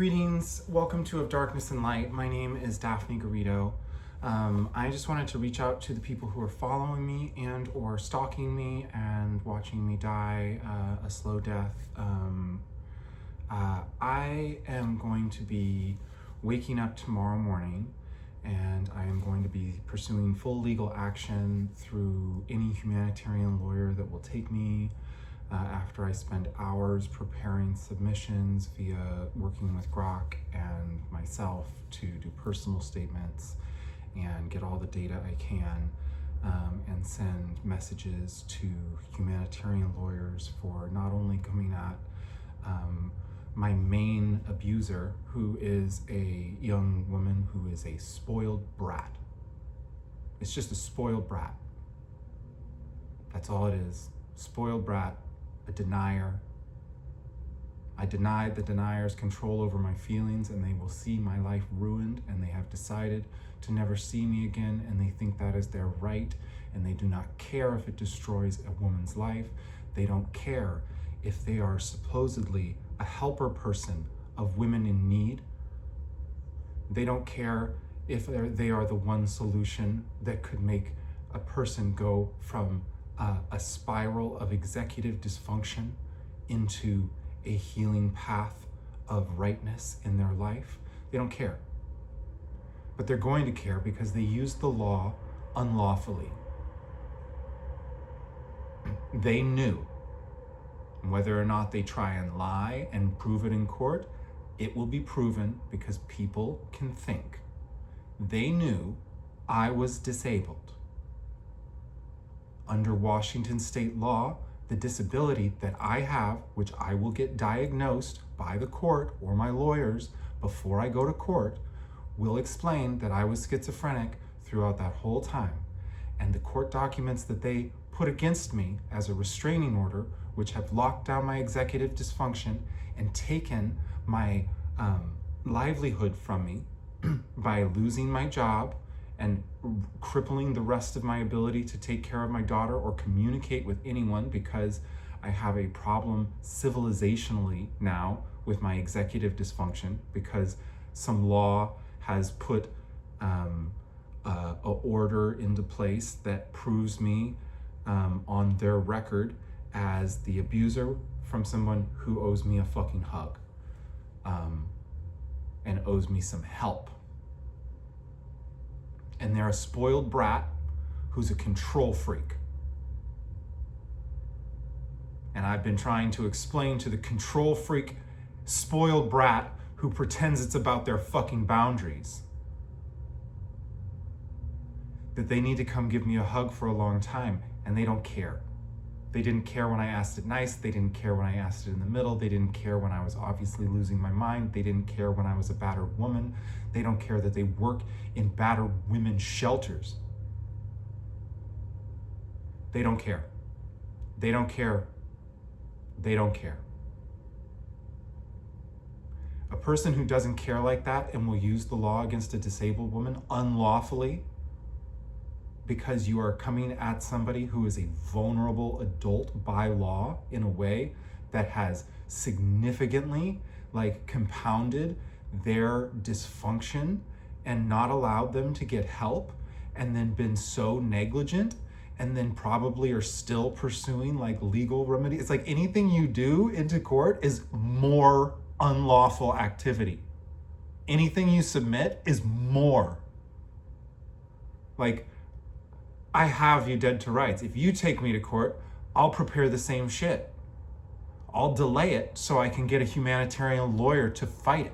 Greetings, welcome to Of Darkness and Light. My name is Daphne Garrido. I just wanted to reach out to the people who are following me and or stalking me and watching me die a slow death. I am going to be waking up tomorrow morning and I am going to be pursuing full legal action through any humanitarian lawyer that will take me after I spend hours preparing submissions via working with Grok and myself to do personal statements and get all the data I can and send messages to humanitarian lawyers for not only coming at my main abuser, who is a young woman who is a spoiled brat. It's just a spoiled brat. That's all it is. Spoiled brat. A denier. I denied the denier's control over my feelings, and they will see my life ruined, and they have decided to never see me again, and they think that is their right, and they do not care if it destroys a woman's life. They don't care if they are supposedly a helper person of women in need. They don't care if they are the one solution that could make a person go from a spiral of executive dysfunction into a healing path of rightness in their life. They don't care. But they're going to care because they use the law unlawfully. They knew whether or not they try and lie and prove it in court, it will be proven because people can think. They knew I was disabled. Under Washington state law, the disability that I have, which I will get diagnosed by the court or my lawyers before I go to court, will explain that I was schizophrenic throughout that whole time. And the court documents that they put against me as a restraining order, which have locked down my executive dysfunction and taken my livelihood from me by losing my job and crippling the rest of my ability to take care of my daughter or communicate with anyone because I have a problem civilizationally now with my executive dysfunction because some law has put a order into place that proves me on their record as the abuser from someone who owes me a fucking hug and owes me some help. And they're a spoiled brat who's a control freak. And I've been trying to explain to the control freak, spoiled brat who pretends it's about their fucking boundaries that they need to come give me a hug for a long time, and they don't care. They didn't care when I asked it nice. They didn't care when I asked it in the middle. They didn't care when I was obviously losing my mind. They didn't care when I was a battered woman. They don't care that they work in battered women's shelters. They don't care. They don't care. They don't care. A person who doesn't care like that and will use the law against a disabled woman unlawfully because you are coming at somebody who is a vulnerable adult by law in a way that has significantly compounded their dysfunction and not allowed them to get help, and then been so negligent, and then probably are still pursuing legal remedies. It's like anything you do into court is more unlawful activity. Anything you submit is more. I have you dead to rights. If you take me to court, I'll prepare the same shit. I'll delay it so I can get a humanitarian lawyer to fight it.